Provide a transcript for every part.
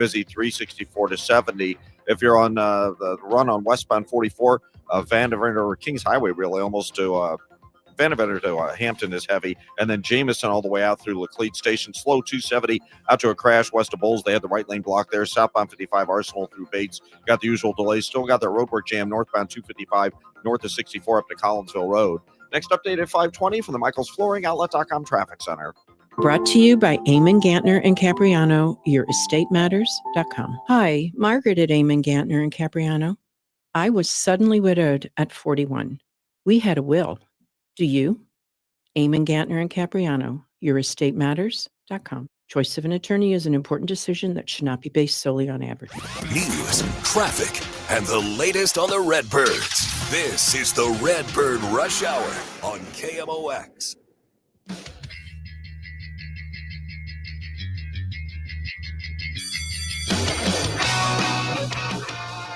busy 364 to 70. If you're on the run on westbound 44, Vanderbilt or Kings Highway, really almost to Vanderbilt to Hampton is heavy, and then Jameson all the way out through Laclede Station, slow 270 out to a crash west of Bulls. They had the right lane block there. Southbound 55 Arsenal through Bates, got the usual delays. Still got their roadwork jam northbound 255 north of 64 up to Collinsville Road. Next update at 5:20 from the Michaels Flooring Outlet.com Traffic Center. Brought to you by Eamon Gantner and Capriano, yourestatematters.com. Hi, Margaret at Eamon Gantner and Capriano. I was suddenly widowed at 41. We had a will. Do you? Eamon Gantner and Capriano, yourestatematters.com. Choice of an attorney is an important decision that should not be based solely on advertising. News, traffic, and the latest on the Redbirds. This is the Redbird Rush Hour on KMOX.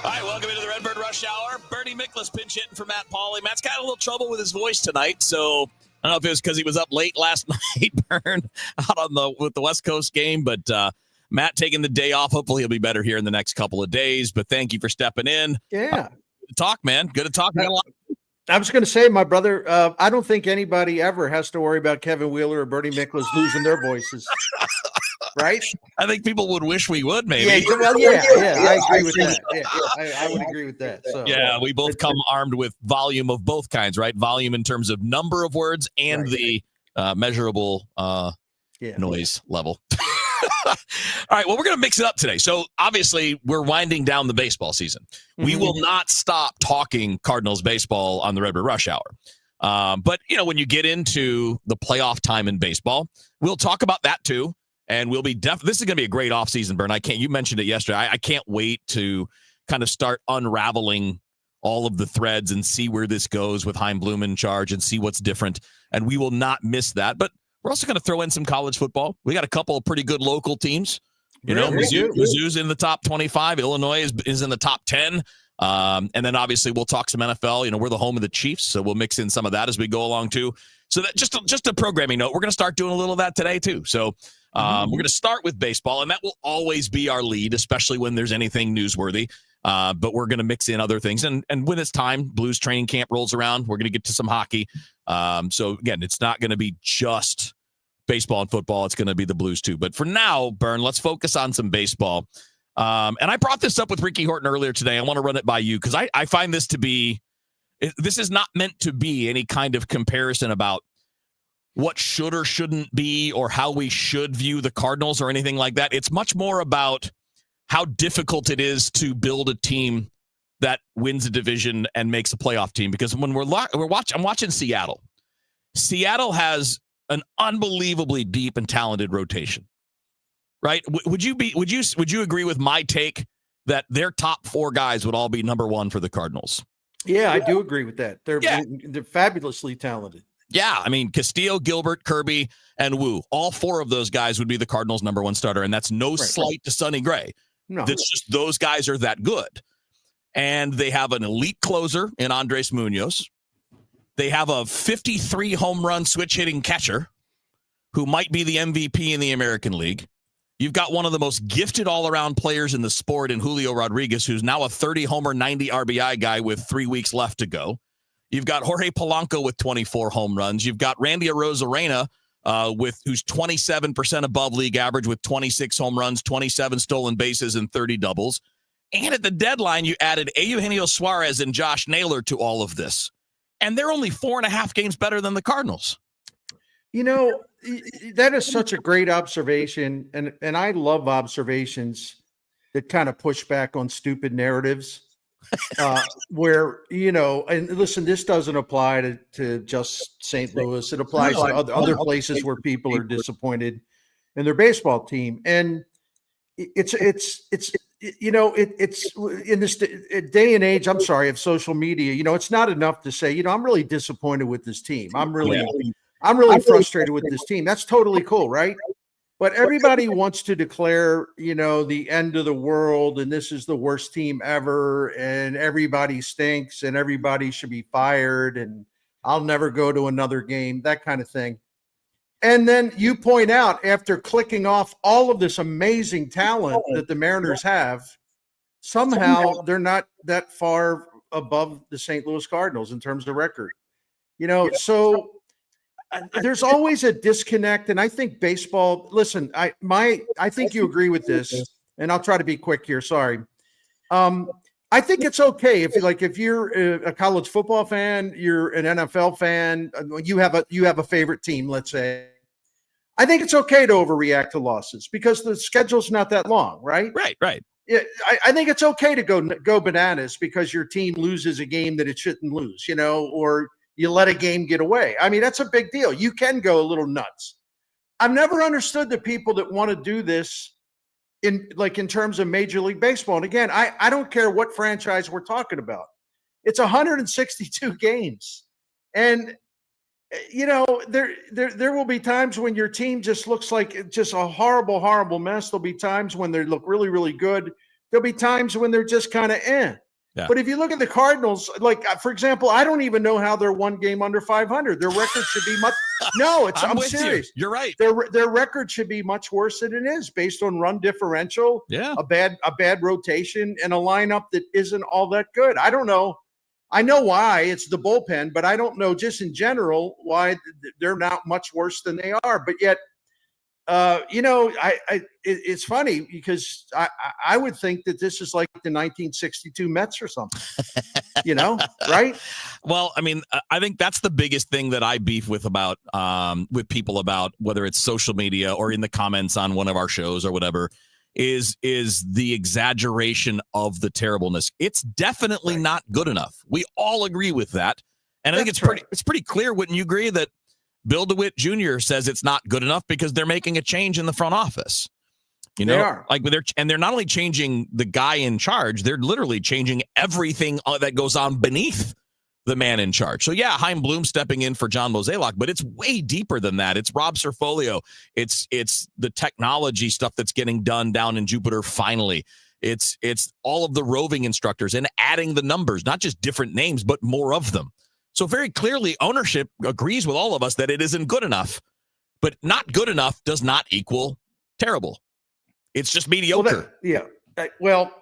All right, welcome into the Redbird Rush Hour. Bernie Miklasz pinch hitting for Matt Pauley. Matt's got a little trouble with his voice tonight, so I don't know if it was because he was up late last night, Bern, out on with the West Coast game, but Matt taking the day off. Hopefully he'll be better here in the next couple of days, but thank you for stepping in. Yeah. Good to talk, man. Good to talk. I was going to say, my brother, I don't think anybody ever has to worry about Kevin Wheeler or Bernie Miklasz losing their voices. Right? I think people would wish we would, maybe. Yeah, I agree with that. Yeah, I would agree with that. So, yeah, we both come armed with volume of both kinds, right? Volume in terms of number of words and the measurable noise level. All right, well, we're going to mix it up today. So, obviously, we're winding down the baseball season. Mm-hmm. We will not stop talking Cardinals baseball on the Redbird Rush Hour. But, when you get into the playoff time in baseball, we'll talk about that, too. And we'll be this is going to be a great offseason, Bern. You mentioned it yesterday. I can't wait to kind of start unraveling all of the threads and see where this goes with Chaim Bloom in charge and see what's different. And we will not miss that. But we're also going to throw in some college football. We got a couple of pretty good local teams. Mizzou's in the top 25. Illinois is in the top 10. And then obviously we'll talk some NFL. We're the home of the Chiefs, so we'll mix in some of that as we go along too. So that just a programming note, we're going to start doing a little of that today too. So we're going to start with baseball, and that will always be our lead, especially when there's anything newsworthy. But we're going to mix in other things. And when it's time, Blues training camp rolls around, we're going to get to some hockey. So, again, it's not going to be just baseball and football. It's going to be the Blues, too. But for now, Bern, let's focus on some baseball. And I brought this up with Ricky Horton earlier today. I want to run it by you because I find this to be – this is not meant to be any kind of comparison about what should or shouldn't be or how we should view the Cardinals or anything like that. It's much more about how difficult it is to build a team that wins a division and makes a playoff team. Because when I'm watching Seattle. Seattle has an unbelievably deep and talented rotation, right? Would you agree with my take that their top four guys would all be number one for the Cardinals? Yeah, I do agree with that. They're fabulously talented. Yeah, I mean, Castillo, Gilbert, Kirby, and Wu, all four of those guys would be the Cardinals' number one starter, and that's no slight to Sonny Gray. No. It's just those guys are that good. And they have an elite closer in Andres Munoz. They have a 53 home run switch hitting catcher who might be the MVP in the American League. You've got one of the most gifted all-around players in the sport in Julio Rodriguez, who's now a 30 homer, 90 RBI guy with 3 weeks left to go. You've got Jorge Polanco with 24 home runs. You've got Randy Arozarena, who's 27% above league average with 26 home runs, 27 stolen bases, and 30 doubles. And at the deadline, you added Eugenio Suarez and Josh Naylor to all of this. And they're only 4.5 games better than the Cardinals. That is such a great observation. And I love observations that kind of push back on stupid narratives. Where, and listen, this doesn't apply to just St. Louis. It applies to other places where people are disappointed in their baseball team. And it's in this day and age, I'm sorry, of social media, it's not enough to say, I'm really disappointed with this team. I'm really frustrated with this team. That's totally cool. Right. But everybody wants to declare, the end of the world, and this is the worst team ever, and everybody stinks, and everybody should be fired, and I'll never go to another game, that kind of thing. And then you point out, after clicking off all of this amazing talent that the Mariners have, somehow they're not that far above the St. Louis Cardinals in terms of record. So there's always a disconnect. And I think baseball, listen, I think you agree with this, and I'll try to be quick here. Sorry. I think it's okay if you're a college football fan, you're an NFL fan, you have a favorite team, let's say. I think it's okay to overreact to losses because the schedule's not that long, right? Right. Yeah, I think it's okay to go bananas because your team loses a game that it shouldn't lose, or you let a game get away. I mean, that's a big deal. You can go a little nuts. I've never understood the people that want to do this in terms of Major League Baseball. And again, I don't care what franchise we're talking about. It's 162 games. And there will be times when your team just looks like just a horrible, horrible mess. There'll be times when they look really, really good. There'll be times when they're just kind of Yeah. But if you look at the Cardinals, for example, I don't even know how they're one game under 500. Their record should be much. No, I'm serious. You're right. Their record should be much worse than it is based on run differential. Yeah. A bad rotation and a lineup that isn't all that good. I don't know. I know why it's the bullpen, but I don't know just in general why they're not much worse than they are. But yet, it's funny because I would think that this is like the 1962 Mets or something, right? Well, I mean, I think that's the biggest thing that I beef with people about, whether it's social media or in the comments on one of our shows or whatever, is the exaggeration of the terribleness. It's definitely not good enough. We all agree with that. And I think it's pretty clear, wouldn't you agree, that Bill DeWitt Jr. says it's not good enough because they're making a change in the front office. They are. They're not only changing the guy in charge, they're literally changing everything that goes on beneath the man in charge. So yeah, Chaim Bloom stepping in for John Mozeliak, but it's way deeper than that. It's Rob Cerfolio. It's the technology stuff that's getting done down in Jupiter finally. It's all of the roving instructors and adding the numbers, not just different names, but more of them. So very clearly, ownership agrees with all of us that it isn't good enough, but not good enough does not equal terrible. It's just mediocre. Well,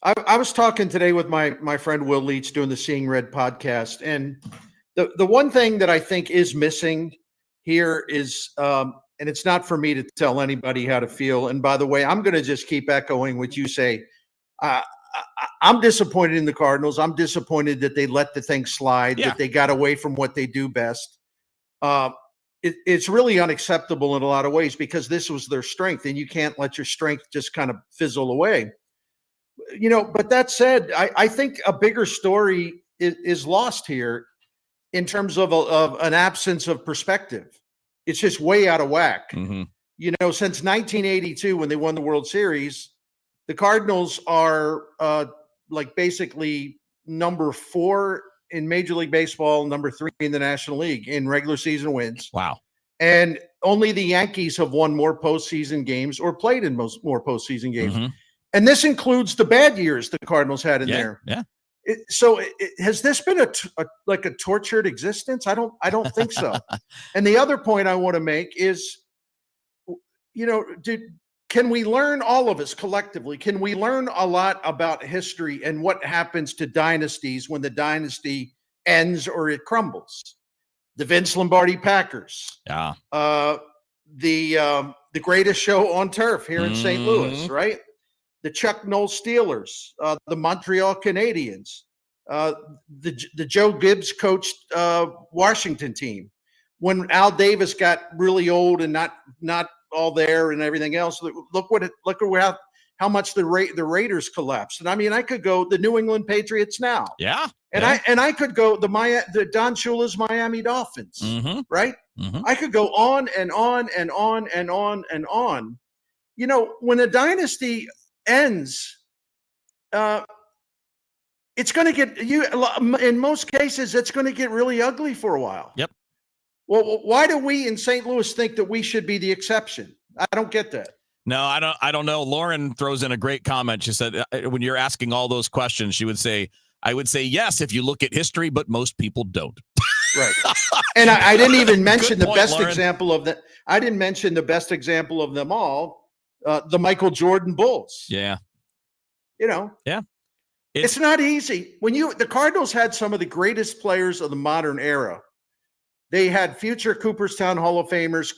I was talking today with my friend Will Leach doing the Seeing Red podcast, and the one thing that I think is missing here is, and it's not for me to tell anybody how to feel. And by the way, I'm going to just keep echoing what you say. I'm disappointed in the Cardinals. I'm disappointed that they let the thing slide, that they got away from what they do best. It's really unacceptable in a lot of ways because this was their strength, and you can't let your strength just kind of fizzle away. But that said, I think a bigger story is lost here in terms of an absence of perspective. It's just way out of whack. Mm-hmm. Since 1982, when they won the World Series, the Cardinals are basically number 4 in Major League Baseball, number 3 in the National League in regular season wins. Wow. And only the Yankees have won more postseason games or played in more postseason games. Mm-hmm. And this includes the bad years the Cardinals had in there. Yeah. Has this been a tortured existence? I don't think so. And the other point I want to make is, can we learn, all of us collectively, can we learn a lot about history and what happens to dynasties when the dynasty ends or it crumbles? The Vince Lombardi Packers. Yeah. The greatest show on turf here in St. Louis, right? The Chuck Noll Steelers, the Montreal Canadiens, the Joe Gibbs coached Washington team. When Al Davis got really old and not all there and everything else, look how much the Raiders collapsed. And I mean, I could go the New England Patriots now. Yeah. And I could go the Don Shula's Miami Dolphins, right? Mm-hmm. I could go on and on and on and on and on. When a dynasty ends, it's going to get in most cases, it's going to get really ugly for a while. Yep. Well, why do we in St. Louis think that we should be the exception? I don't get that. No, I don't know. Lauren throws in a great comment. She said, when you're asking all those questions, she would say, I would say yes if you look at history, but most people don't. Right. And I didn't even mention the best Lauren. example of that. I didn't mention the best example of them all, the Michael Jordan Bulls. Yeah. Yeah. It's not easy. The Cardinals had some of the greatest players of the modern era. They had future Cooperstown Hall of Famers,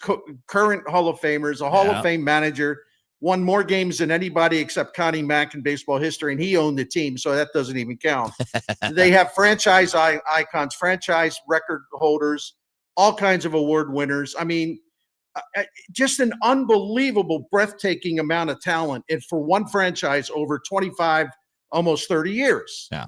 current Hall of Famers, a Hall of Fame manager, won more games than anybody except Connie Mack in baseball history, and he owned the team, so that doesn't even count. They have franchise icons, franchise record holders, all kinds of award winners. I mean, just an unbelievable, breathtaking amount of talent for one franchise over 25, almost 30 years. Yeah.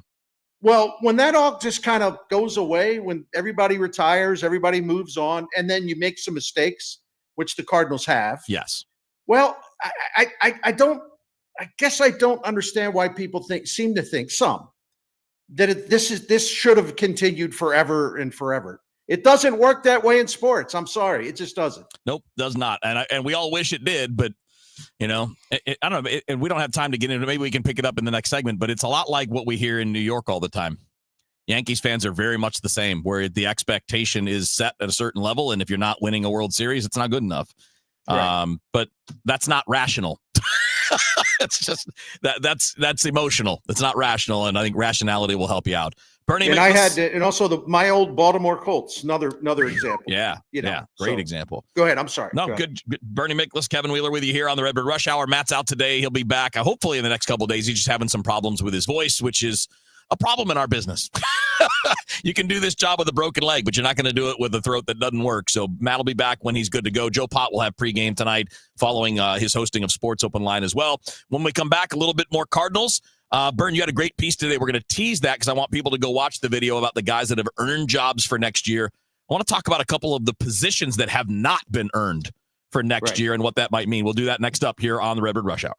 Well, when that all just kind of goes away, when everybody retires, everybody moves on, and then you make some mistakes, which the Cardinals have. Yes. Well, I guess I don't understand why people seem to think that this should have continued forever and forever. It doesn't work that way in sports. I'm sorry. It just doesn't. Nope, does not. And we all wish it did, but I don't know. And we don't have time to get into it. Maybe we can pick it up in the next segment, but it's a lot like what we hear in New York all the time. Yankees fans are very much the same, where the expectation is set at a certain level. And if you're not winning a World Series, it's not good enough. Right. But that's not rational. It's just that's emotional. It's not rational. And I think rationality will help you out. Bernie, and also my old Baltimore Colts, another example. Yeah. Great example. Go ahead. I'm sorry. No, good. Bernie Miklasz, Kevin Wheeler with you here on the Redbird Rush Hour. Matt's out today. He'll be back hopefully in the next couple of days. He's just having some problems with his voice, which is a problem in our business. You can do this job with a broken leg, but you're not going to do it with a throat that doesn't work. So Matt will be back when he's good to go. Joe Pott will have pregame tonight following his hosting of Sports Open Line as well. When we come back, a little bit more Cardinals. Bern, you had a great piece today. We're going to tease that because I want people to go watch the video about the guys that have earned jobs for next year. I want to talk about a couple of the positions that have not been earned for next year and what that might mean. We'll do that next up here on the Redbird Rush Hour.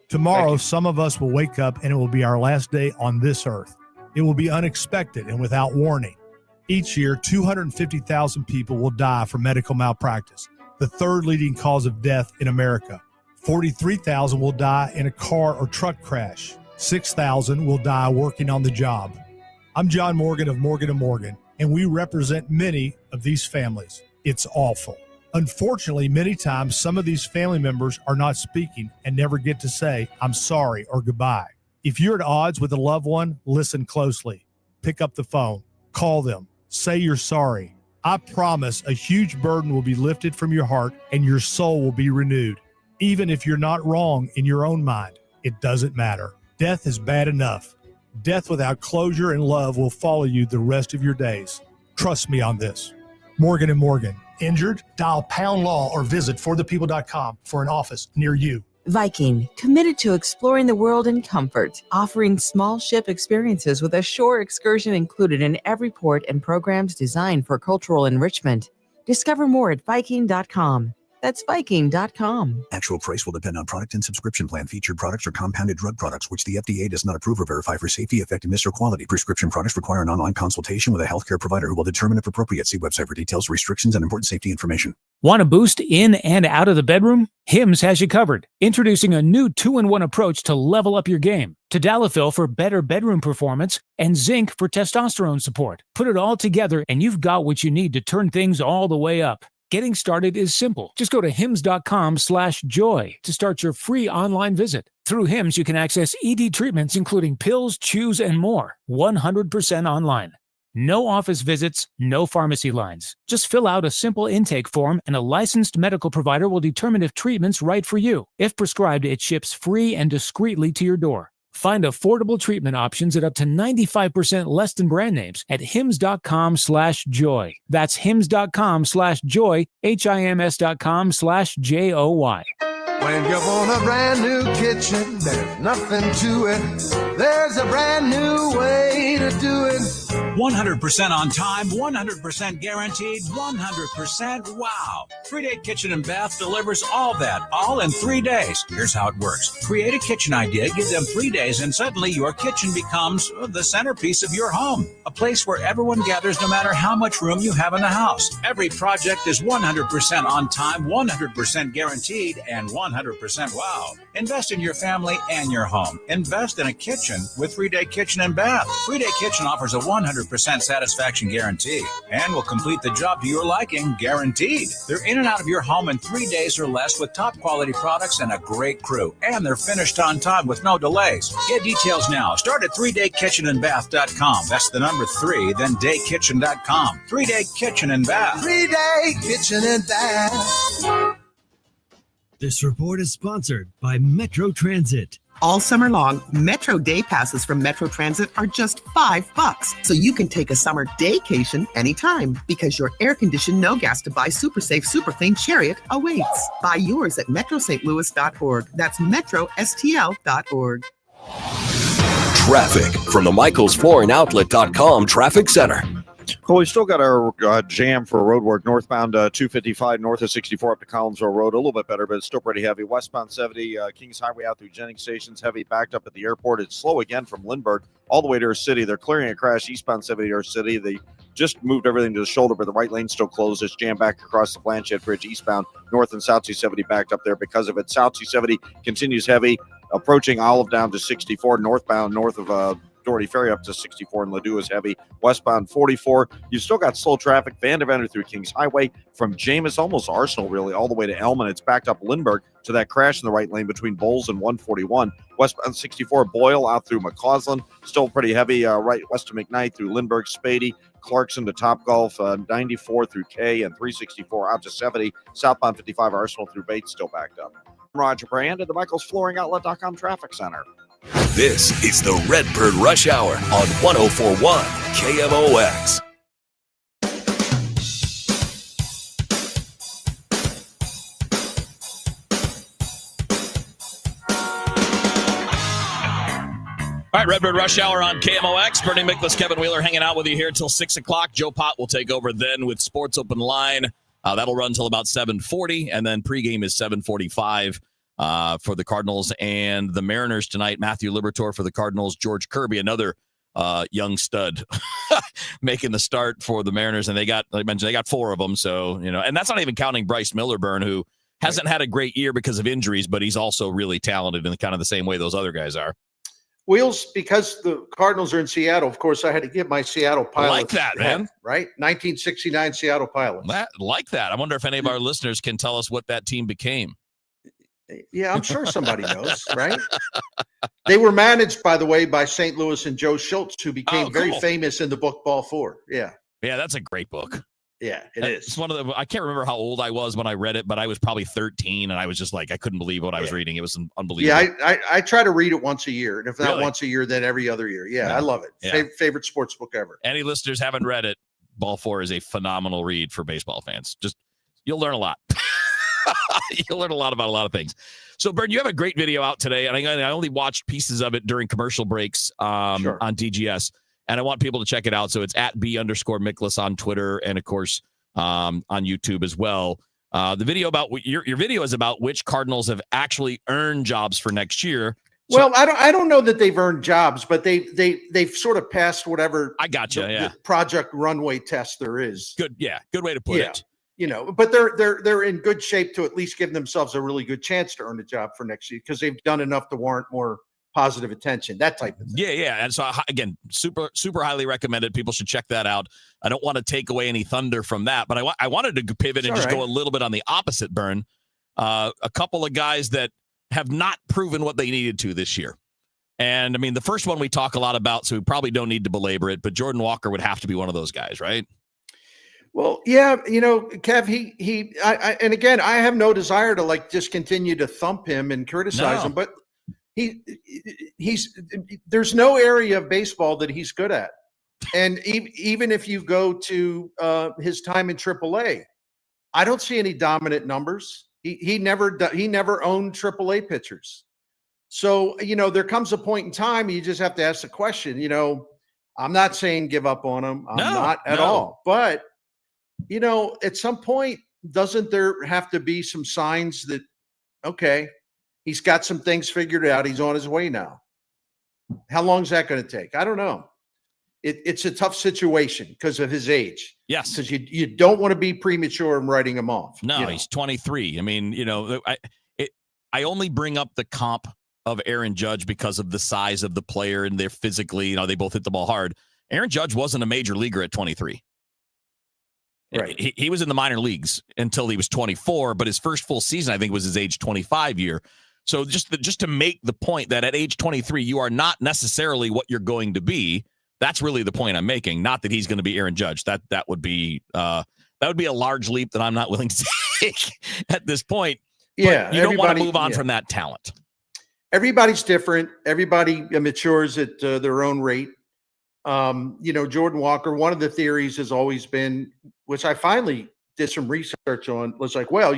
Tomorrow, some of us will wake up and it will be our last day on this earth. It will be unexpected and without warning. Each year, 250,000 people will die from medical malpractice, the third leading cause of death in America. 43,000 will die in a car or truck crash. 6,000 will die working on the job. I'm John Morgan of Morgan & Morgan, and we represent many of these families. It's awful. Unfortunately, many times, some of these family members are not speaking and never get to say, I'm sorry or goodbye. If you're at odds with a loved one, listen closely. Pick up the phone. Call them. Say you're sorry. I promise a huge burden will be lifted from your heart and your soul will be renewed. Even if you're not wrong in your own mind, it doesn't matter. Death is bad enough. Death without closure and love will follow you the rest of your days. Trust me on this. Morgan & Morgan. Injured? Dial # law or visit forthepeople.com for an office near you. Viking, committed to exploring the world in comfort, offering small ship experiences with a shore excursion included in every port and programs designed for cultural enrichment. Discover more at Viking.com. That's Viking.com. Actual price will depend on product and subscription plan. Featured products are compounded drug products, which the FDA does not approve or verify for safety, effectiveness, or quality. Prescription products require an online consultation with a healthcare provider who will determine if appropriate. See website for details, restrictions, and important safety information. Want a boost in and out of the bedroom? Hims has you covered. Introducing a new 2-in-1 approach to level up your game. Tadalafil for better bedroom performance and zinc for testosterone support. Put it all together and you've got what you need to turn things all the way up. Getting started is simple. Just go to hims.com/joy to start your free online visit. Through Hims, you can access ED treatments, including pills, chews, and more. 100% online. No office visits, no pharmacy lines. Just fill out a simple intake form and a licensed medical provider will determine if treatment's right for you. If prescribed, it ships free and discreetly to your door. Find affordable treatment options at up to 95% less than brand names at hims.com/joy. That's hims.com/joy, hims.com/joy. When you want a brand new kitchen, there's nothing to it. There's a brand new way to do it. 100% on time, 100% guaranteed, 100% wow. 3-Day Kitchen and Bath delivers all that, all in 3 days. Here's how it works. Create a kitchen idea, give them 3 days, and suddenly your kitchen becomes the centerpiece of your home. A place where everyone gathers no matter how much room you have in the house. Every project is 100% on time, 100% guaranteed, and 100% wow. Invest in your family and your home. Invest in a kitchen with 3-Day Kitchen and Bath. 3-Day Kitchen offers a 100% 100% satisfaction guarantee and will complete the job to your liking, guaranteed. They're in and out of your home in 3 days or less with top quality products and a great crew. And they're finished on time with no delays. Get details now. Start at 3daykitchenandbath.com. That's the number 3, then daykitchen.com. 3-Day Kitchen and Bath. 3-Day Kitchen and Bath. This report is sponsored by Metro Transit. All summer long, Metro Day Passes from Metro Transit are just $5, so you can take a summer daycation anytime because your air-conditioned, no-gas to buy super safe, super clean Chariot awaits. Buy yours at metrostlouis.org. That's metrostl.org. Traffic from the michaelsflooringoutlet.com traffic center. Well, we still got our jam for road work northbound 255 north of 64 up to Collinsville Road. A little bit better, but it's still pretty heavy. Westbound 70 Kings Highway out through Jennings Station's heavy, backed up at the airport. It's slow again from Lindbergh all the way to our city. They're clearing a crash eastbound 70 to our city. They just moved everything to the shoulder, but the right lane still closed. It's jammed back across the Blanchette Bridge eastbound north and south 270 backed up there because of it. South 270 continues heavy, approaching Olive down to 64 northbound north of Doherty Ferry up to 64 and Ladue is heavy. Westbound 44, you've still got slow traffic. Vandeventer through Kings Highway from James, almost Arsenal really, all the way to Elman. It's backed up Lindbergh to that crash in the right lane between Bowles and 141. Westbound 64, Boyle out through McCausland, still pretty heavy right west of McKnight through Lindbergh, Spady, Clarkson to Topgolf, 94 through K and 364 out to 70. Southbound 55 Arsenal through Bates still backed up. Roger Brand at the michaelsflooringoutlet.com traffic center. This is the Redbird Rush Hour on 104.1 KMOX. All right, Redbird Rush Hour on KMOX. Bernie Miklasz, Kevin Wheeler hanging out with you here until 6 o'clock. Joe Pott will take over then with Sports Open Line. That'll run until about 7:40, and then pregame is 7:45 for the Cardinals and the Mariners tonight. Matthew Liberatore for the Cardinals, George Kirby, another young stud, making the start for the Mariners. And they got 4 of them. So, and that's not even counting Bryce Millerburn, who hasn't had a great year because of injuries, but he's also really talented in kind of the same way those other guys are. Wheels, because the Cardinals are in Seattle, of course, I had to get my Seattle Pilots. Like that, man. Right? 1969 Seattle Pilots. Like that. I wonder if any of our listeners can tell us what that team became. Yeah, I'm sure somebody knows, right? They were managed, by the way, by St. Louis and Joe Schultz, who became very famous in the book Ball 4. Yeah. Yeah, that's a great book. Yeah, it is. It's one of the. I can't remember how old I was when I read it, but I was probably 13, and I was just like, I couldn't believe what I was reading. It was unbelievable. Yeah, I try to read it once a year, and if not once a year, then every other year. Yeah, I love it. Yeah. Favorite sports book ever. Any listeners haven't read it, Ball 4 is a phenomenal read for baseball fans. Just you'll learn a lot. You'll learn a lot about a lot of things. So, Bern, you have a great video out today, and I only watched pieces of it during commercial breaks on DGS, and I want people to check it out. So it's at @B_Miklasz on Twitter, and of course on YouTube as well. The video about your video is about which Cardinals have actually earned jobs for next year. So, well, I don't know that they've earned jobs, but they've sort of passed whatever the Project Runway test there is. Good way to put it. But they're in good shape to at least give themselves a really good chance to earn a job for next year because they've done enough to warrant more positive attention, that type of thing. Yeah. And so, again, super, super highly recommended. People should check that out. I don't want to take away any thunder from that, but I wanted to pivot and just go a little bit on the opposite, Bern. A couple of guys that have not proven what they needed to this year. And, I mean, the first one we talk a lot about, so we probably don't need to belabor it, but Jordan Walker would have to be one of those guys, right? Well, yeah, Kev, and again, I have no desire to just continue to thump him and criticize him, but there's no area of baseball that he's good at. And even if you go to his time in AAA, I don't see any dominant numbers. He never owned AAA pitchers. So, there comes a point in time you just have to ask the question, I'm not saying give up on him. I'm not at all. But at some point, doesn't there have to be some signs that, okay, he's got some things figured out. He's on his way now. How long is that going to take? I don't know. It's a tough situation because of his age. Yes. Because you don't want to be premature in writing him off. No, he's 23. I mean, I only bring up the comp of Aaron Judge because of the size of the player and they're physically, they both hit the ball hard. Aaron Judge wasn't a major leaguer at 23. Right. He was in the minor leagues until he was 24, but his first full season, I think, was his age 25 year. So just to make the point that at age 23, you are not necessarily what you're going to be. That's really the point I'm making. Not that he's going to be Aaron Judge. That would be a large leap that I'm not willing to take at this point. Yeah, but you don't want to move on from that talent. Everybody's different. Everybody matures at their own rate. Jordan Walker, one of the theories has always been, which I finally did some research on, was like, well,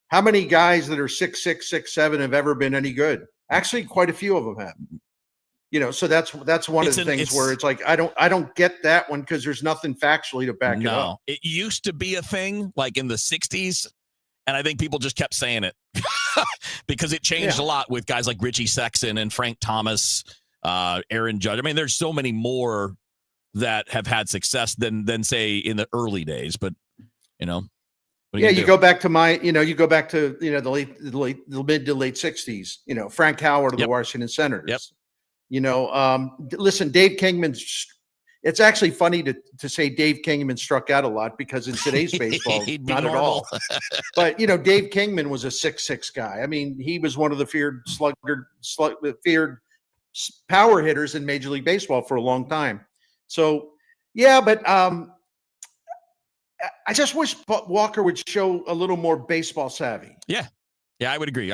how many guys that are 6'6", 6'7" have ever been any good? Actually, quite a few of them have. So that's one of the things where it's like I don't get that one because there's nothing factually to back it up. It used to be a thing like in the 60s, and I think people just kept saying it because it changed a lot with guys like Richie Sexson and Frank Thomas, Aaron Judge. I mean, there's so many more that have had success than say in the early days, but you go back to the mid to late 60s, Frank Howard of the Washington Senators. Listen, Dave Kingman, it's actually funny to say Dave Kingman struck out a lot because in today's baseball, not at all. But, Dave Kingman was a 6'6" guy. I mean, he was one of the feared power hitters in Major League Baseball for a long time. So, but I just wish Walker would show a little more baseball savvy. Yeah, I would agree.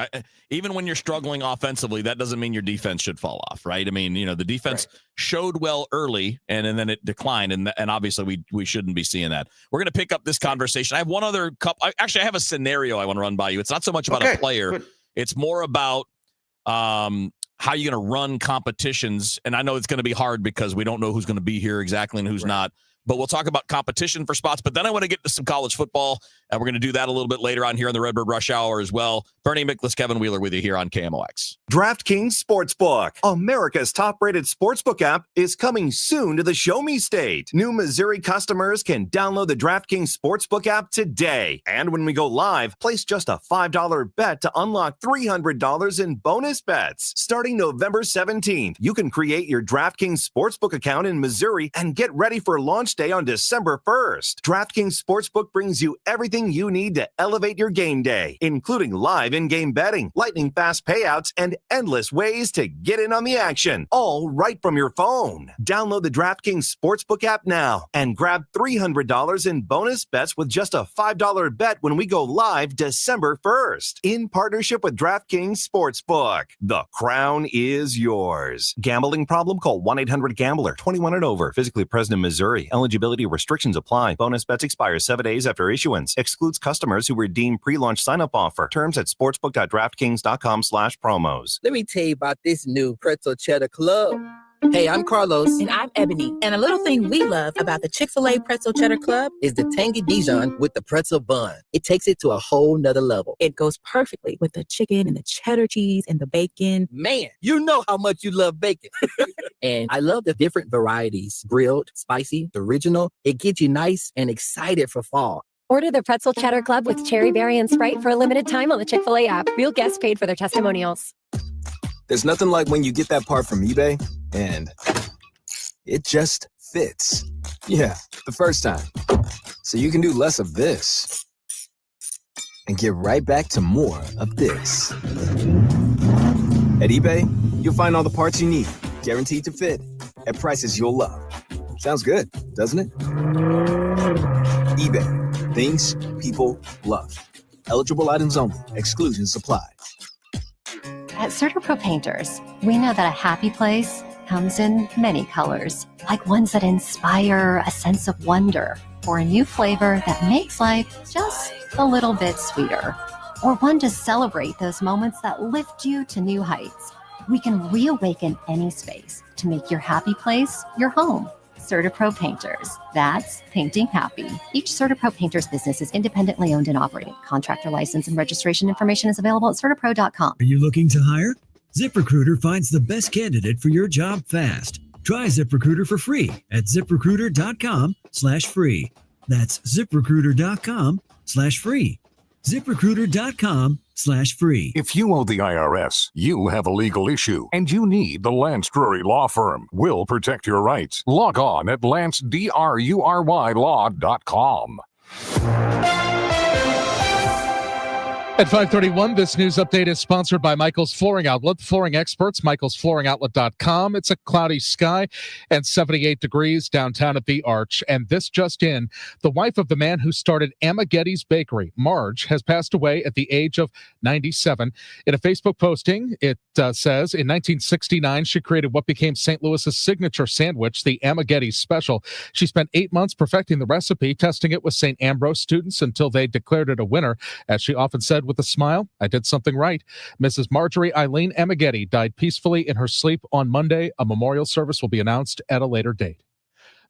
Even when you're struggling offensively, that doesn't mean your defense should fall off, right? I mean, the defense showed well early, and then it declined, and obviously we shouldn't be seeing that. We're going to pick up this conversation. I have one other couple. Actually, I have a scenario I want to run by you. It's not so much about a player. Good. It's more about how you're going to run competitions, and I know it's going to be hard because we don't know who's going to be here exactly and who's not. But we'll talk about competition for spots. But then I want to get to some college football, and we're going to do that a little bit later on here on the Redbird Rush Hour as well. Bernie Miklasz, Kevin Wheeler with you here on KMOX. DraftKings Sportsbook, America's top-rated sportsbook app, is coming soon to the Show Me State. New Missouri customers can download the DraftKings Sportsbook app today. And when we go live, place just a $5 bet to unlock $300 in bonus bets. Starting November 17th, you can create your DraftKings Sportsbook account in Missouri and get ready for launch day on December 1st. DraftKings Sportsbook brings you everything you need to elevate your game day, including live in-game betting, lightning fast payouts, and endless ways to get in on the action, all right from your phone. Download the DraftKings Sportsbook app now and grab $300 in bonus bets with just a $5 bet when we go live December 1st. In partnership with DraftKings Sportsbook, the crown is yours. Gambling problem? Call 1-800-GAMBLER. 21 and over. Physically present in Missouri. Eligibility restrictions apply. Bonus bets expire 7 days after issuance. Excludes customers who redeem pre-launch sign-up offer. Terms at sportsbook.draftkings.com/promos. Let me tell you about this new pretzel cheddar club. Hey, I'm Carlos. And I'm Ebony. And a little thing we love about the Chick-fil-A Pretzel Cheddar Club is the tangy Dijon with the pretzel bun. It takes it to a whole nother level. It goes perfectly with the chicken and the cheddar cheese and the bacon. Man, you know how much you love bacon. And I love the different varieties. Grilled, spicy, original. It gets you nice and excited for fall. Order the Pretzel Cheddar Club with Cherry Berry and Sprite for a limited time on the Chick-fil-A app. Real guests paid for their testimonials. There's nothing like when you get that part from eBay and it just fits. Yeah, the first time. So you can do less of this and get right back to more of this. At eBay, you'll find all the parts you need, guaranteed to fit, at prices you'll love. Sounds good, doesn't it? eBay, things people love. Eligible items only. Exclusions apply. At CertaPro Painters, we know that a happy place comes in many colors, like ones that inspire a sense of wonder, or a new flavor that makes life just a little bit sweeter, or one to celebrate those moments that lift you to new heights. We can reawaken any space to make your happy place your home. CertaPro Painters. That's painting happy. Each CertaPro Painters business is independently owned and operated. Contractor license and registration information is available at CertaPro.com. Are you looking to hire? ZipRecruiter finds the best candidate for your job fast. Try ZipRecruiter for free at ZipRecruiter.com/free. That's ZipRecruiter.com/free. ZipRecruiter.com/free. lance.com/free. If you owe the IRS, you have a legal issue, and you need the Lance Drury Law Firm. We'll protect your rights. Log on at lancedrurylaw.com. At 5:31, this news update is sponsored by Michael's Flooring Outlet. Flooring experts, michaelsflooringoutlet.com. It's a cloudy sky and 78 degrees downtown at the Arch. And this just in, the wife of the man who started Amagetti's Bakery, Marge, has passed away at the age of 97. In a Facebook posting, it says, in 1969, she created what became St. Louis's signature sandwich, the Amagetti's Special. She spent 8 months perfecting the recipe, testing it with St. Ambrose students until they declared it a winner. As she often said with a smile, I did something right. Mrs. Marjorie Eileen Amagetti died peacefully in her sleep on Monday. A memorial service will be announced at a later date.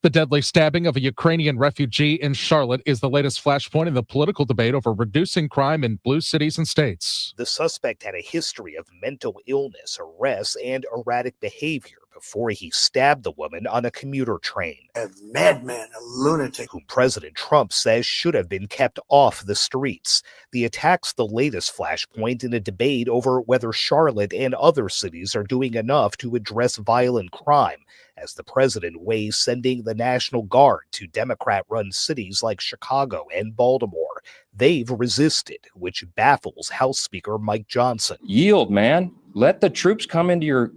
The deadly stabbing of a Ukrainian refugee in Charlotte is the latest flashpoint in the political debate over reducing crime in blue cities and states. The suspect had a history of mental illness, arrests, and erratic behavior before he stabbed the woman on a commuter train. A madman, a lunatic. Whom President Trump says should have been kept off the streets. The attack's the latest flashpoint in a debate over whether Charlotte and other cities are doing enough to address violent crime, as the president weighs sending the National Guard to Democrat-run cities like Chicago and Baltimore. They've resisted, which baffles House Speaker Mike Johnson. Yield, man. Let the troops come into your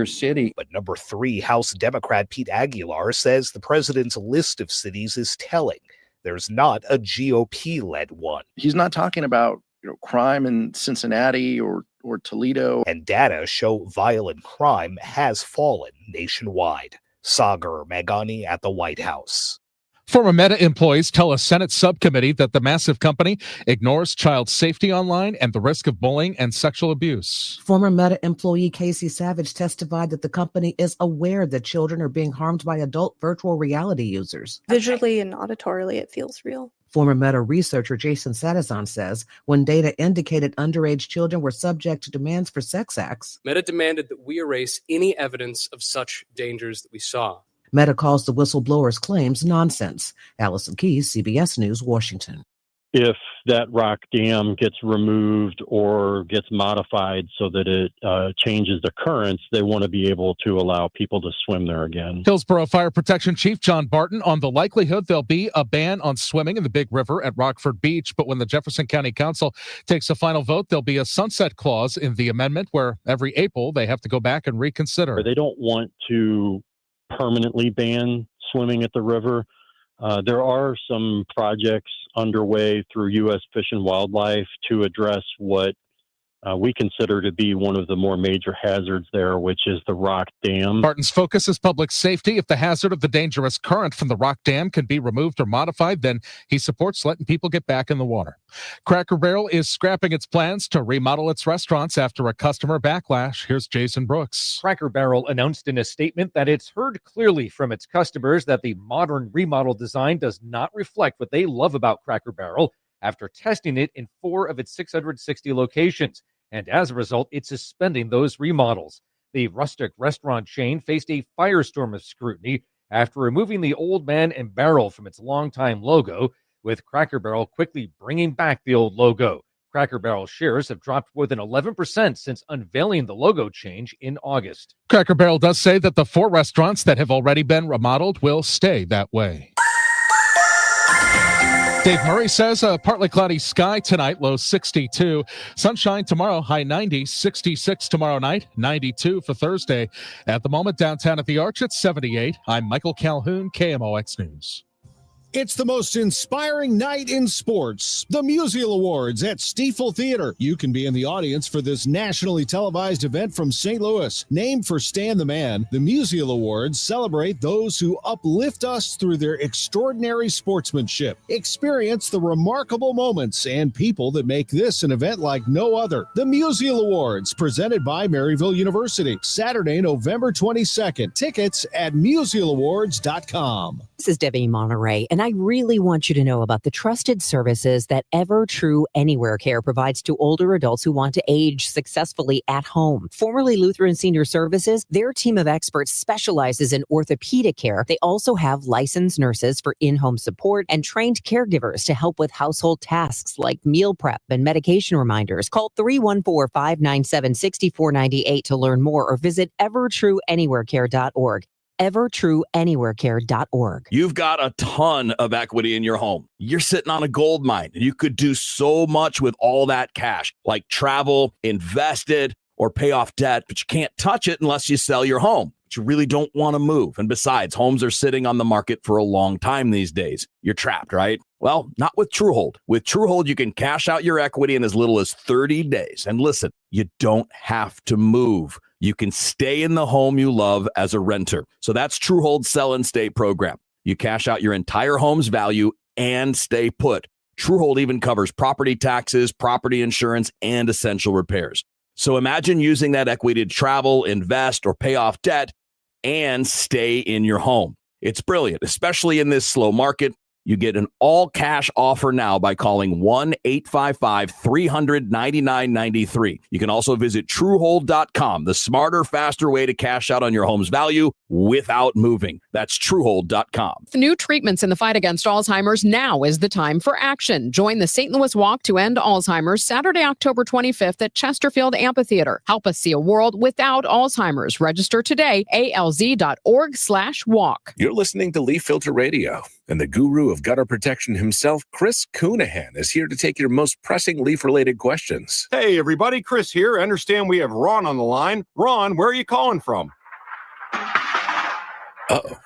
city. But number 3 House Democrat Pete Aguilar says the president's list of cities is telling. There's not a GOP-led one. He's not talking about crime in Cincinnati or Toledo. And data show violent crime has fallen nationwide. Sagar Magani at the White House. Former Meta employees tell a Senate subcommittee that the massive company ignores child safety online and the risk of bullying and sexual abuse. Former Meta employee Casey Savage testified that the company is aware that children are being harmed by adult virtual reality users. Visually and auditorily, it feels real. Former Meta researcher Jason Sadazan says when data indicated underage children were subject to demands for sex acts, Meta demanded that we erase any evidence of such dangers that we saw. Meta calls the whistleblower's claims nonsense. Allison Keyes, CBS News, Washington. If that rock dam gets removed or gets modified so that it changes the currents, they want to be able to allow people to swim there again. Hillsborough Fire Protection Chief John Barton on the likelihood there'll be a ban on swimming in the Big River at Rockford Beach, but when the Jefferson County Council takes a final vote, there'll be a sunset clause in the amendment where every April they have to go back and reconsider. They don't want to permanently ban swimming at the river. There are some projects underway through U.S. Fish and Wildlife to address what we consider to be one of the more major hazards there, which is the rock dam. Barton's focus is public safety. If the hazard of the dangerous current from the rock dam can be removed or modified, then he supports letting people get back in the water. Cracker Barrel is scrapping its plans to remodel its restaurants after a customer backlash. Here's Jason Brooks. Cracker Barrel announced in a statement that it's heard clearly from its customers that the modern remodel design does not reflect what they love about Cracker Barrel after testing it in 4 of its 660 locations. And as a result, it's suspending those remodels. The rustic restaurant chain faced a firestorm of scrutiny after removing the Old Man and Barrel from its longtime logo, with Cracker Barrel quickly bringing back the old logo. Cracker Barrel shares have dropped more than 11% since unveiling the logo change in August. Cracker Barrel does say that the 4 restaurants that have already been remodeled will stay that way. Dave Murray says a partly cloudy sky tonight, low 62. Sunshine tomorrow, high 90, 66 tomorrow night, 92 for Thursday. At the moment, downtown at the Arch, it's 78. I'm Michael Calhoun, KMOX News. It's the most inspiring night in sports. The Musial Awards at Stiefel Theater. You can be in the audience for this nationally televised event from St. Louis. Named for Stan the Man, the Musial Awards celebrate those who uplift us through their extraordinary sportsmanship. Experience the remarkable moments and people that make this an event like no other. The Musial Awards, presented by Maryville University. Saturday, November 22nd. Tickets at musialawards.com. This is Debbie Monterey, and And I really want you to know about the trusted services that EverTrue Anywhere Care provides to older adults who want to age successfully at home. Formerly Lutheran Senior Services, their team of experts specializes in orthopedic care. They also have licensed nurses for in-home support and trained caregivers to help with household tasks like meal prep and medication reminders. Call 314-597-6498 to learn more or visit evertrueanywherecare.org. evertrueanywherecare.org. You've got a ton of equity in your home. You're sitting on a gold mine, and you could do so much with all that cash, like travel, invest it, or pay off debt, but you can't touch it unless you sell your home. But you really don't want to move. And besides, homes are sitting on the market for a long time these days. You're trapped, right? Well, not with TrueHold. With TrueHold, you can cash out your equity in as little as 30 days. And listen, you don't have to move. You can stay in the home you love as a renter. So that's TrueHold's Sell and Stay program. You cash out your entire home's value and stay put. TrueHold even covers property taxes, property insurance, and essential repairs. So imagine using that equity to travel, invest, or pay off debt and stay in your home. It's brilliant, especially in this slow market. You get an all-cash offer now by calling 1-855-300-9993. You can also visit TrueHold.com, the smarter, faster way to cash out on your home's value without moving. That's TrueHold.com. With new treatments in the fight against Alzheimer's, now is the time for action. Join the St. Louis Walk to End Alzheimer's Saturday, October 25th at Chesterfield Amphitheater. Help us see a world without Alzheimer's. Register today, alz.org/walk. You're listening to Leaf Filter Radio, and the guru of gutter protection himself, Chris Coonahan, is here to take your most pressing leaf-related questions. Hey, everybody, Chris here. I understand we have Ron on the line. Ron, where are you calling from? Uh-oh.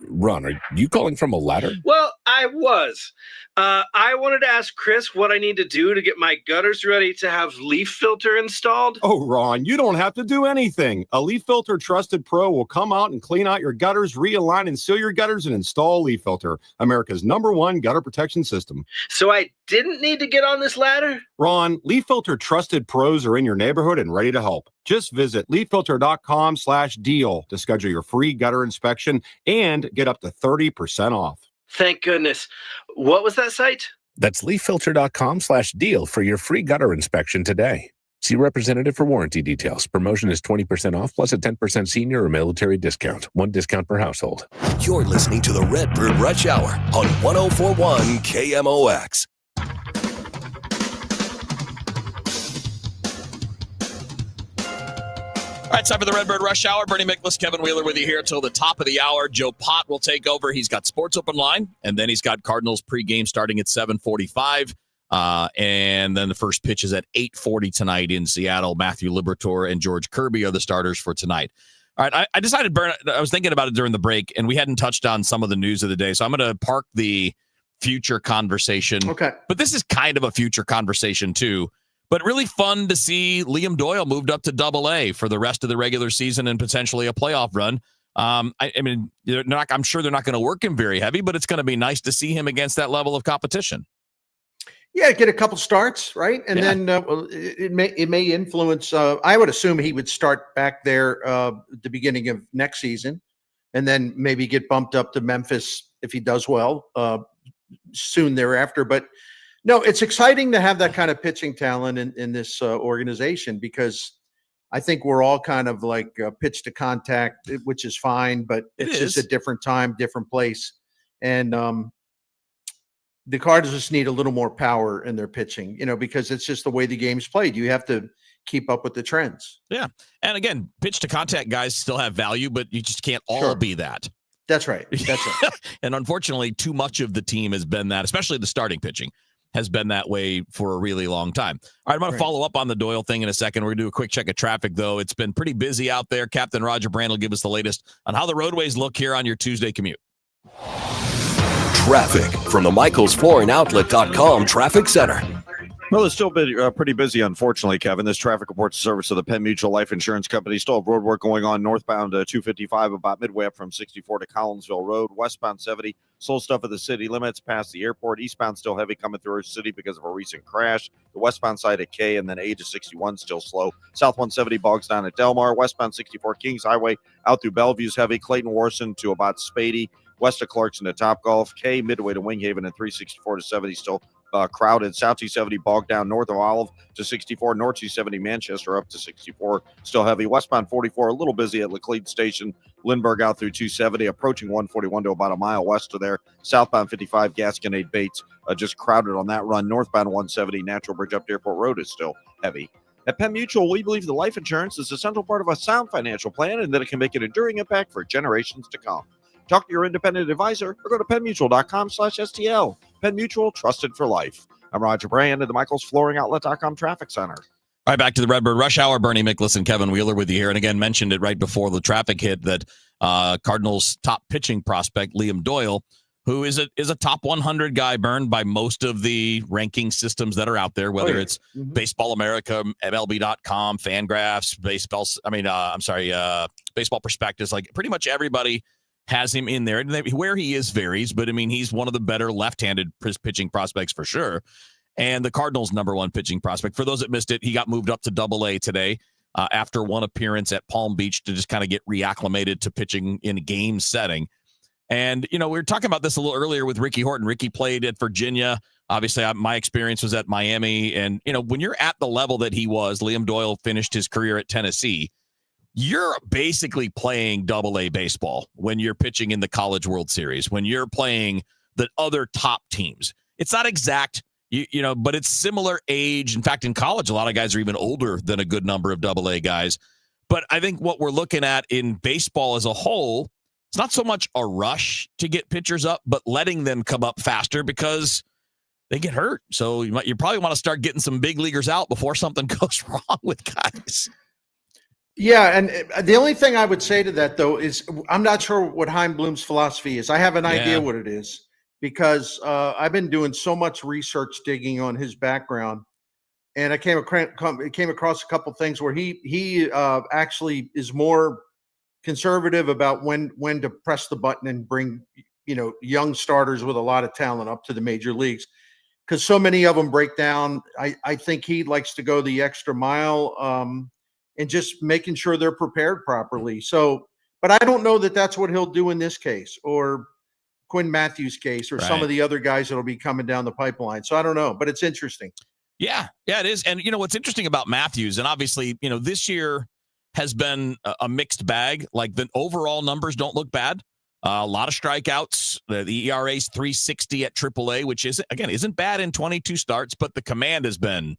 Ron, are you calling from a ladder? Well, I was. I wanted to ask Chris what I need to do to get my gutters ready to have leaf filter installed. Oh, Ron, you don't have to do anything. A Leaf Filter Trusted Pro will come out and clean out your gutters, realign and seal your gutters, and install Leaf Filter, America's #1 gutter protection system. So I didn't need to get on this ladder? Ron, Leaf Filter Trusted Pros are in your neighborhood and ready to help. Just visit leaffilter.com/deal to schedule your free gutter inspection and get up to 30% off. Thank goodness. What was that site? That's leaffilter.com/deal for your free gutter inspection today. See representative for warranty details. Promotion is 20% off plus a 10% senior or military discount. One discount per household. You're listening to the Redbird Rush Hour on 104.1 KMOX. All right, time for the Redbird Rush Hour. Bernie Miklasz, Kevin Wheeler with you here until the top of the hour. Joe Pott will take over. He's got Sports Open Line, and then he's got Cardinals pregame starting at 7:45. And then the first pitch is at 8:40 tonight in Seattle. Matthew Liberatore and George Kirby are the starters for tonight. All right, I decided, Bern, I was thinking about it during the break, and we hadn't touched on some of the news of the day, so I'm going to park the future conversation. Okay. But this is kind of a future conversation, too. But really fun to see Liam Doyle moved up to Double-A for the rest of the regular season and potentially a playoff run. I mean, I'm sure they're not going to work him very heavy, but it's going to be nice to see him against that level of competition. Yeah, get a couple starts, right? And then it may influence. I would assume he would start back there at the beginning of next season, and then maybe get bumped up to Memphis if he does well soon thereafter. But no, it's exciting to have that kind of pitching talent in this organization, because I think we're all kind of like pitch to contact, which is fine, but it's just a different time, different place. And the Cardinals just need a little more power in their pitching, because it's just the way the game's played. You have to keep up with the trends. Yeah. And again, pitch to contact guys still have value, but you just can't all be that. That's right. That's right. And unfortunately, too much of the team has been that, especially the starting pitching has been that way for a really long time. All right, I'm going to follow up on the Doyle thing in a second. We're going to do a quick check of traffic, though. It's been pretty busy out there. Captain Roger Brand will give us the latest on how the roadways look here on your Tuesday commute. Traffic from the MichaelsFlooringOutlet.com Traffic Center. Well, it's still been pretty busy, unfortunately, Kevin. This traffic reports the service of the Penn Mutual Life Insurance Company. Still have road work going on northbound 255 about midway up from 64 to Collinsville Road. Westbound 70, slow stuff at the city limits past the airport. Eastbound still heavy coming through our city because of a recent crash. The westbound side at K and then A to 61 still slow. South 170 bogs down at Delmar. Westbound 64 Kings Highway out through Bellevue's heavy. Clayton Warson to about Spady. west of Clarkson to Topgolf. K midway to Winghaven and 364 to 70 still crowded. South 270 bogged down north of Olive to 64. North 270 Manchester up to 64. Still heavy. Westbound 44 a little busy at Laclede Station. Lindbergh out through 270, approaching 141 to about a mile west of there. Southbound 55 Gasconade Bates just crowded on that run. Northbound 170 Natural Bridge up to Airport Road is still heavy. At Penn Mutual, we believe that life insurance is a central part of a sound financial plan and that it can make an enduring impact for generations to come. Talk to your independent advisor or go to PennMutual.com/STL. Penn Mutual, trusted for life. I'm Roger Brand at the MichaelsFlooringOutlet.com Traffic Center. All right, back to the Redbird Rush Hour. Bernie Miklasz and Kevin Wheeler with you here. And again, mentioned it right before the traffic hit that Cardinals' top pitching prospect, Liam Doyle, who is a top 100 guy, burned by most of the ranking systems that are out there, whether it's Baseball America, MLB.com, Fangraphs, Baseball Prospectus. Like pretty much everybody has him in there. And where he is varies, but I mean, he's one of the better left-handed pitching prospects for sure. And the Cardinals' number one pitching prospect. For those that missed it, he got moved up to Double-A today after one appearance at Palm Beach to just kind of get reacclimated to pitching in a game setting. And, we were talking about this a little earlier with Ricky Horton. Ricky played at Virginia. Obviously, my experience was at Miami. And, when you're at the level that he was, Liam Doyle finished his career at Tennessee, you're basically playing Double-A baseball when you're pitching in the College World Series, when you're playing the other top teams. It's not exact, but it's similar age. In fact, in college, a lot of guys are even older than a good number of Double-A guys. But I think what we're looking at in baseball as a whole, it's not so much a rush to get pitchers up, but letting them come up faster because they get hurt. So you probably want to start getting some big leaguers out before something goes wrong with guys. Yeah, and the only thing I would say to that, though, is I'm not sure what Chaim Bloom's philosophy is. I have an idea what it is because I've been doing so much research digging on his background, and I came across a couple things where he actually is more conservative about when to press the button and bring young starters with a lot of talent up to the major leagues because so many of them break down. I think he likes to go the extra mile. And just making sure they're prepared properly. So, but I don't know that that's what he'll do in this case or Quinn Matthews' case or some of the other guys that'll be coming down the pipeline. So I don't know, but it's interesting. Yeah, it is. And, what's interesting about Matthews, and obviously, this year has been a mixed bag. Like the overall numbers don't look bad. A lot of strikeouts. The ERA is 3.60 at AAA, which isn't bad in 22 starts, but the command has been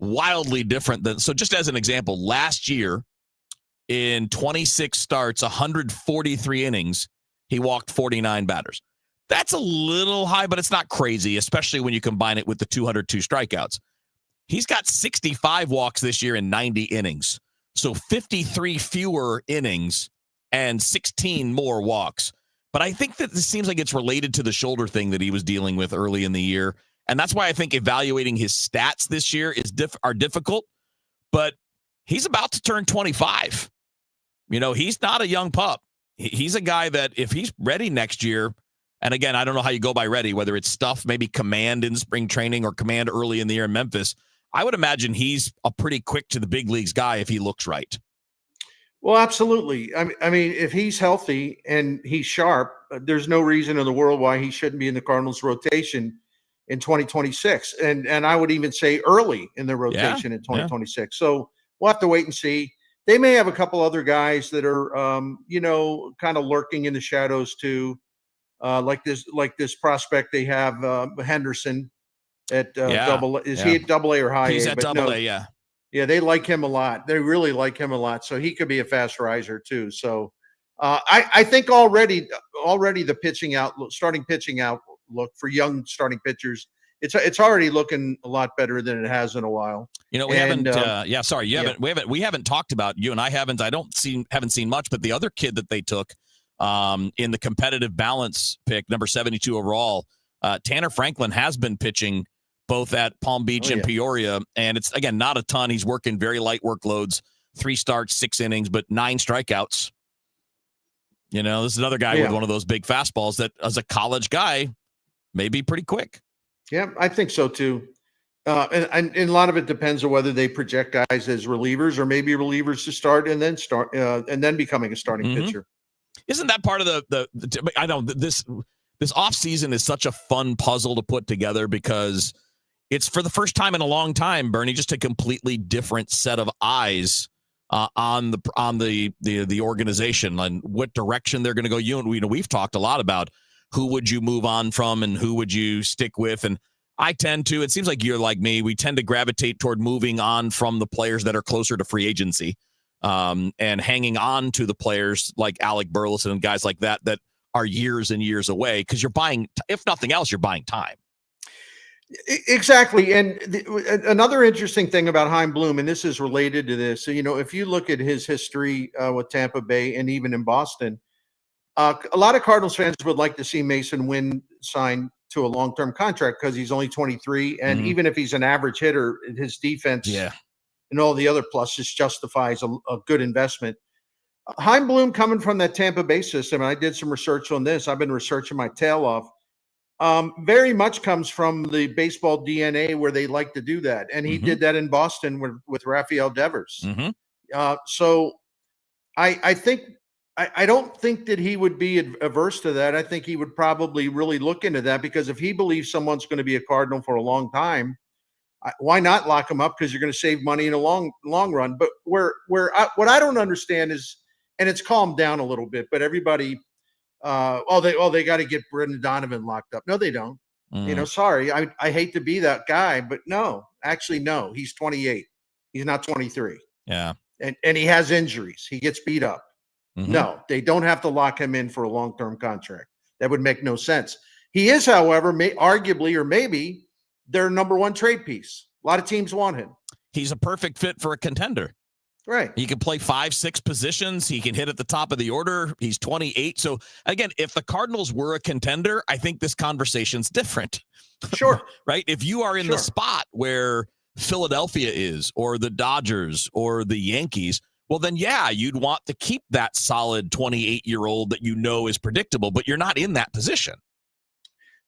wildly different than. So just as an example, last year in 26 starts, 143 innings, he walked 49 batters. That's a little high, but it's not crazy, especially when you combine it with the 202 strikeouts. He's got 65 walks this year in 90 innings. So 53 fewer innings and 16 more walks. But I think that this seems like it's related to the shoulder thing that he was dealing with early in the year. And that's why I think evaluating his stats this year are difficult. But he's about to turn 25. He's not a young pup. He's a guy that if he's ready next year, and again, I don't know how you go by ready, whether it's stuff, maybe command in spring training or command early in the year in Memphis, I would imagine he's a pretty quick to the big leagues guy if he looks right. Well, absolutely. I mean, if he's healthy and he's sharp, there's no reason in the world why he shouldn't be in the Cardinals rotation in 2026. And I would even say early in the rotation in 2026. Yeah. So we'll have to wait and see. They may have a couple other guys that are, kind of lurking in the shadows too. Like this prospect they have, Henderson at Double-A. Is he at Double-A or High A? He's at Double-A, yeah. Yeah, they like him a lot. They really like him a lot. So he could be a fast riser too. So I think already the starting pitching outlook for young starting pitchers, it's already looking a lot better than it has in a while. We haven't talked about, you and I haven't seen much, but the other kid that they took in the competitive balance pick, number 72 overall, Tanner Franklin has been pitching both at Palm Beach and Peoria. And it's, again, not a ton. He's working very light workloads, 3 starts, 6 innings, but 9 strikeouts. This is another guy with one of those big fastballs that as a college guy may be pretty quick. Yeah, I think so too. And a lot of it depends on whether they project guys as relievers or maybe relievers to start and then becoming a starting pitcher. Isn't that part of the I know this offseason is such a fun puzzle to put together because it's for the first time in a long time, Bernie, just a completely different set of eyes on the organization and what direction they're going to go. We've talked a lot about who would you move on from and who would you stick with. And I tend to, it seems like you're like me, we tend to gravitate toward moving on from the players that are closer to free agency and hanging on to the players like Alec Burleson and guys like that are years and years away because you're buying, if nothing else, you're buying time. Exactly. And another interesting thing about Chaim Bloom, and this is related to this, if you look at his history with Tampa Bay and even in Boston, a lot of Cardinals fans would like to see Mason Wynn sign to a long-term contract because he's only 23. And even if he's an average hitter, his defense and all the other pluses justifies a good investment. Chaim Bloom coming from that Tampa Bay system, and I did some research on this. I've been researching my tail off. Very much comes from the baseball DNA where they like to do that. And he did that in Boston with Rafael Devers. So I don't think that he would be averse to that. I think he would probably really look into that because if he believes someone's going to be a Cardinal for a long time, why not lock him up? Because you're going to save money in a long run. But what I don't understand is, and it's calmed down a little bit, but everybody, they got to get Brendan Donovan locked up. No, they don't. Sorry, I hate to be that guy, but no, he's 28. He's not 23. Yeah. And he has injuries. He gets beat up. No, they don't have to lock him in for a long-term contract. That would make no sense. He is, however, arguably or maybe their number one trade piece. A lot of teams want him. He's a perfect fit for a contender. Right. He can play 5-6 positions. He can hit at the top of the order. He's 28. So, again, if the Cardinals were a contender, I think this conversation's different. Sure. Right? If you are in the spot where Philadelphia is or the Dodgers or the Yankees, well, then, you'd want to keep that solid 28-year-old that is predictable, but you're not in that position.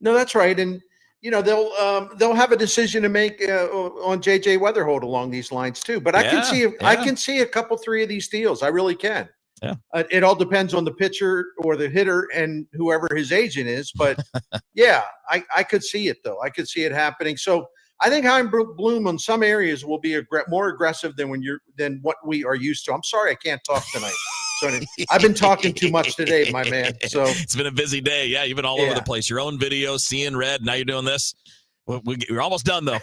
No, that's right. And, they'll have a decision to make on J.J. Weatherholt along these lines too. But I can see a couple, 3 of these deals. I really can. Yeah. It all depends on the pitcher or the hitter and whoever his agent is. But I could see it though. I could see it happening. So I think Chaim Bloom on some areas will be more aggressive than what we are used to. I'm sorry I can't talk tonight. So I've been talking too much today, my man. So it's been a busy day. Yeah, you've been all over the place. Your own videos, seeing red. Now you're doing this. We're almost done though.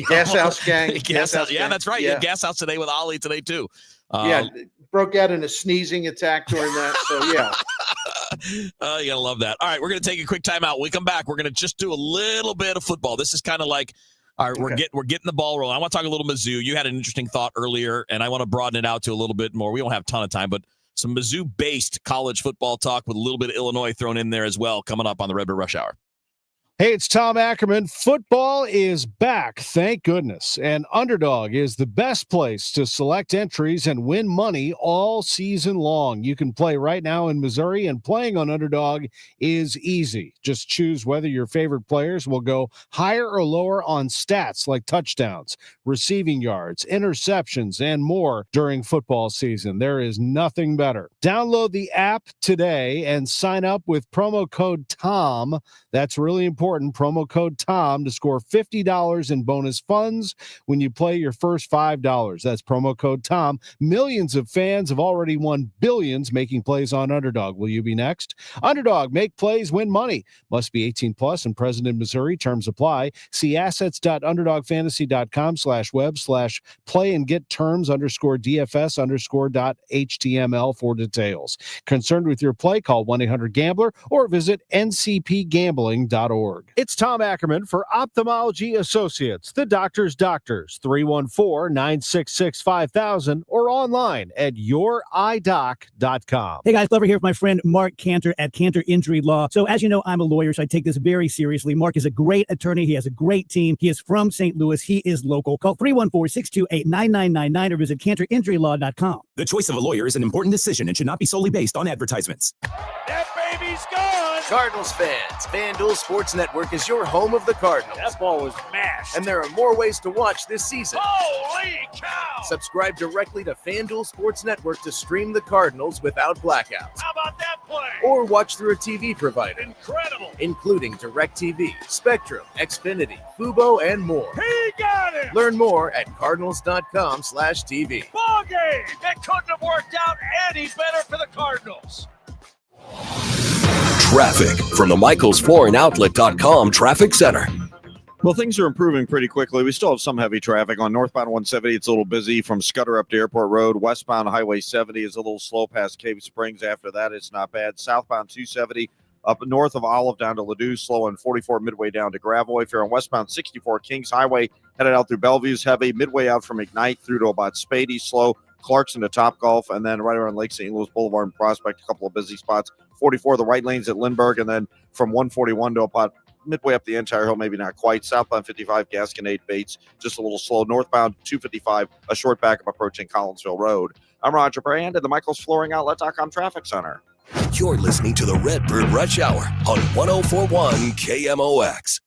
Gas House gang. Gas House. Yeah, that's right. Yeah. You had Gas House today with Ollie today too. Broke out in a sneezing attack during that. So you gotta love that. All right, we're gonna take a quick timeout. When we come back, we're gonna just do a little bit of football. This is kind of like, all right, we're getting the ball rolling. I want to talk a little Mizzou. You had an interesting thought earlier, and I want to broaden it out to a little bit more. We don't have a ton of time, but some Mizzou-based college football talk with a little bit of Illinois thrown in there as well, coming up on the Redbird Rush Hour. Hey, it's Tom Ackerman. Football is back, thank goodness. And Underdog is the best place to select entries and win money all season long. You can play right now in Missouri, and playing on Underdog is easy. Just choose whether your favorite players will go higher or lower on stats like touchdowns, receiving yards, interceptions, and more during football season. There is nothing better. Download the app today and sign up with promo code TOM. That's really important. Promo code TOM to score $50 in bonus funds when you play your first $5. That's promo code TOM. Millions of fans have already won billions making plays on Underdog. Will you be next? Underdog, make plays, win money. Must be 18 plus and present in Missouri. Terms apply. See assets.underdogfantasy.com/web/play and get terms _DFS_.html for details. Concerned with your play? Call 1-800-GAMBLER or visit ncpgambling.org. It's Tom Ackerman for Ophthalmology Associates, the doctor's doctors, 314-966-5000 or online at youridoc.com. Hey guys, Glover here with my friend Mark Cantor at Cantor Injury Law. So as you know, I'm a lawyer, so I take this very seriously. Mark is a great attorney. He has a great team. He is from St. Louis. He is local. Call 314-628-9999 or visit cantorinjurylaw.com. The choice of a lawyer is an important decision and should not be solely based on advertisements. That baby's gone. Cardinals fans, FanDuel Sports Network is your home of the Cardinals. That ball was mashed. And there are more ways to watch this season. Holy cow! Subscribe directly to FanDuel Sports Network to stream the Cardinals without blackouts. How about that play? Or watch through a TV provider. Incredible. Including DirecTV, Spectrum, Xfinity, Fubo, and more. He got it! Learn more at cardinals.com/TV. Ball game! It couldn't have worked out any better for the Cardinals. Traffic from the MichaelsFlooringOutlet.com Traffic Center. Well, things are improving pretty quickly. We still have some heavy traffic on northbound 170. It's a little busy from Scudder up to Airport Road. Westbound Highway 70 is a little slow past Cave Springs. After that, it's not bad. Southbound 270 up north of Olive down to Ladue, slow, and 44 midway down to Gravois. If you're on westbound 64 Kings Highway, headed out through Bellevue's heavy. Midway out from Ignite through to about Spady, slow. Clarkson to Topgolf, and then right around Lake St. Louis Boulevard and Prospect, a couple of busy spots. 44, the right lanes at Lindbergh, and then from 141 to about midway up the entire hill, maybe not quite. Southbound 55, Gasconade Bates, just a little slow. Northbound 255, a short backup approaching Collinsville Road. I'm Roger Brand at the MichaelsFlooringOutlet.com Traffic Center. You're listening to the Redbird Rush Hour on 104.1 KMOX.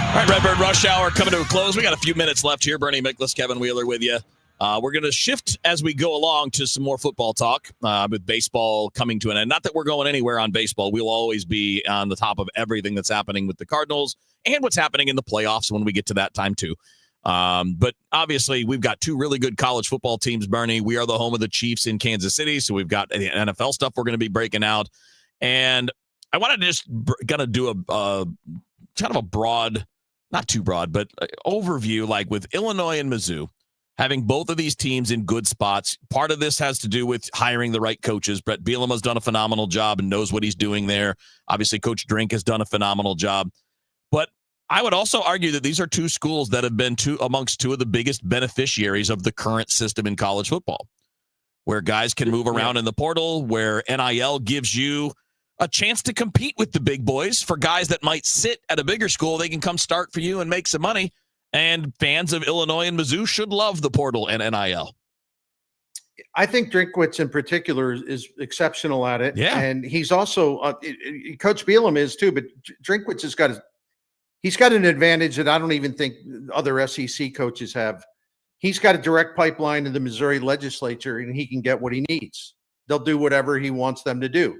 All right, Redbird Rush Hour coming to a close. We got a few minutes left here. Bernie Miklasz, Kevin Wheeler with you. We're going to shift as we go along to some more football talk with baseball coming to an end. Not that we're going anywhere on baseball. We'll always be on the top of everything that's happening with the Cardinals and what's happening in the playoffs when we get to that time too. But obviously, we've got two really good college football teams, Bernie. We are the home of the Chiefs in Kansas City, so we've got the NFL stuff we're going to be breaking out. And I want to just kind of do a kind of a broad, not too broad, but overview, like with Illinois and Mizzou, having both of these teams in good spots. Part of this has to do with hiring the right coaches. Brett Bielema has done a phenomenal job and knows what he's doing there. Obviously, Coach Drink has done a phenomenal job. But I would also argue that these are two schools that have been amongst two of the biggest beneficiaries of the current system in college football, where guys can move around in the portal, where NIL gives you a chance to compete with the big boys. For guys that might sit at a bigger school, they can come start for you and make some money. And fans of Illinois and Mizzou should love the portal and NIL. I think Drinkwitz in particular is exceptional at it. Yeah. And he's also, Coach Bielema is too, but Drinkwitz has got he's got an advantage that I don't even think other SEC coaches have. He's got a direct pipeline to the Missouri legislature, and he can get what he needs. They'll do whatever he wants them to do.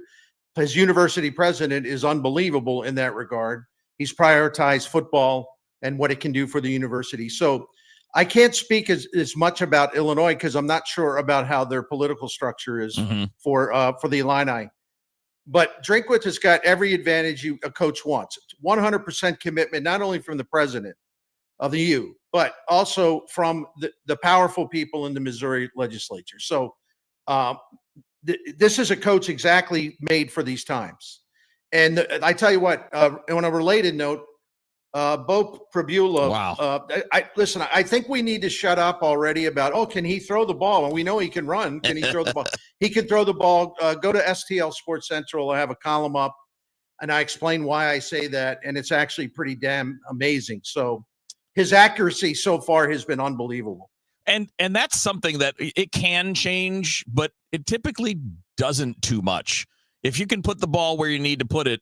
His university president is unbelievable in that regard. He's prioritized football and what it can do for the university. So I can't speak as much about Illinois because I'm not sure about how their political structure is for the Illini. But Drinkwitz has got every advantage a coach wants. 100% commitment, not only from the president of the U, but also from the powerful people in the Missouri legislature. So this is a coach exactly made for these times. And I tell you what, on a related note, Bo Prabula. Wow. I think we need to shut up already about, can he throw the ball? And we know he can run. Can he throw the ball? He can throw the ball. Go to STL Sports Central. I have a column up, and I explain why I say that, and it's actually pretty damn amazing. So his accuracy so far has been unbelievable. And that's something that it can change, but it typically doesn't too much. If you can put the ball where you need to put it,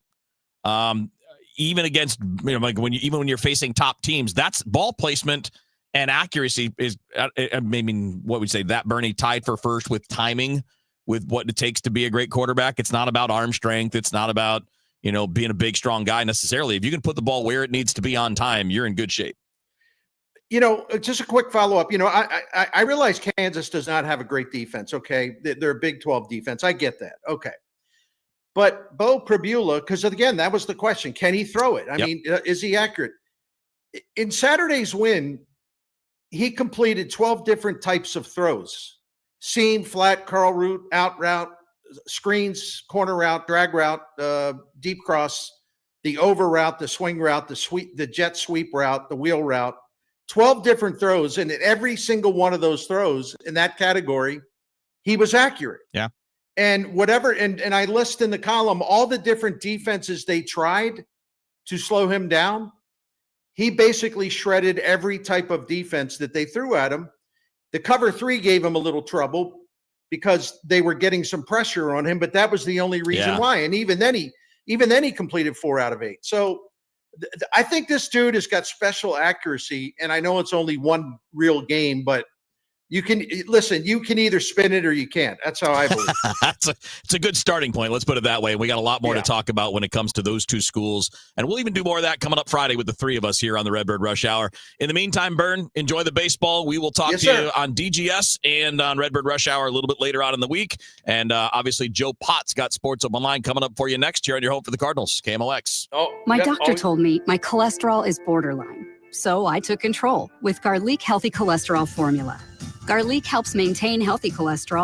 even against, like when you're facing top teams, that's ball placement and accuracy is, what we say that Bernie tied for first with timing, with what it takes to be a great quarterback. It's not about arm strength. It's not about, being a big, strong guy necessarily. If you can put the ball where it needs to be on time, you're in good shape. Just a quick follow-up. I realize Kansas does not have a great defense, okay? They're a Big 12 defense. I get that, okay. But Bo Prabula, because, again, that was the question. Can he throw it? I mean, is he accurate? In Saturday's win, he completed 12 different types of throws. Seam, flat, curl route, out route, screens, corner route, drag route, deep cross, the over route, the swing route, the jet sweep route, the wheel route. 12 different throws, and in every single one of those throws in that category, he was accurate. Yeah. And whatever, and I list in the column all the different defenses they tried to slow him down. He basically shredded every type of defense that they threw at him. The cover 3 gave him a little trouble because they were getting some pressure on him, but that was the only reason why. And even then he completed 4 out of 8. So I think this dude has got special accuracy, and I know it's only one real game, but you can either spin it or you can't. That's how I believe. It's a good starting point. Let's put it that way. We got a lot more to talk about when it comes to those two schools. And we'll even do more of that coming up Friday with the 3 of us here on the Redbird Rush Hour. In the meantime, Bern, enjoy the baseball. We will talk to you on DGS and on Redbird Rush Hour a little bit later on in the week. And obviously, Joe Pott's got Sports Up Online coming up for you next year on your home for the Cardinals, KMOX. My doctor told me my cholesterol is borderline. So I took control with Garlic Healthy Cholesterol Formula. Garlic helps maintain healthy cholesterol